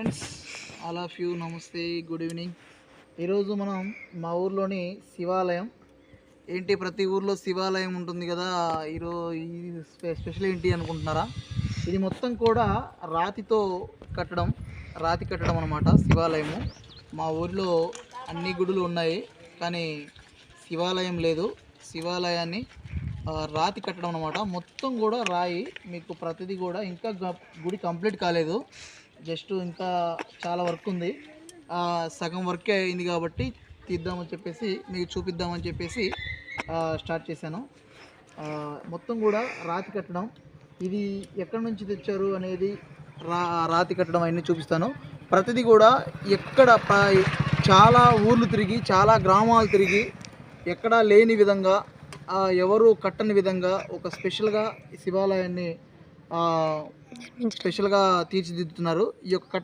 Friends, all of you నమస్తే, good evening. ఈరోజు మనం మా ఊర్లోని శివాలయం ఏంటి, ప్రతి ఊర్లో శివాలయం ఉంటుంది కదా. ఈ స్పెషల్ ఏంటి అనుకుంటున్నారా? ఇది మొత్తం కూడా రాతితో కట్టడం రాతి కట్టడం అనమాట శివాలయము. మా ఊరిలో అన్ని గుడులు ఉన్నాయి కానీ శివాలయం లేదు. శివాలయాన్ని రాతి కట్టడం అనమాట. మొత్తం కూడా రాయి. మీకు ప్రతిదీ కూడా ఇంకా గుడి కంప్లీట్ కాలేదు. జస్ట్ ఇంకా చాలా వర్క్ ఉంది. సగం వర్కే అయింది కాబట్టి తీద్దామని చెప్పేసి, మీకు చూపిద్దామని చెప్పేసి స్టార్ట్ చేశాను. మొత్తం కూడా రాతి కట్టడం. ఇది ఎక్కడి నుంచి తెచ్చారు అనేది, రాతి కట్టడం అవన్నీ చూపిస్తాను. ప్రతిదీ కూడా ఎక్కడ చాలా ఊర్లు తిరిగి, చాలా గ్రామాలు తిరిగి, ఎక్కడా లేని విధంగా, ఎవరు కట్టని విధంగా ఒక స్పెషల్గా శివాలయాన్ని స్పెషల్గా తీర్చిదిద్దుతున్నారు. ఈ యొక్క కట్టడం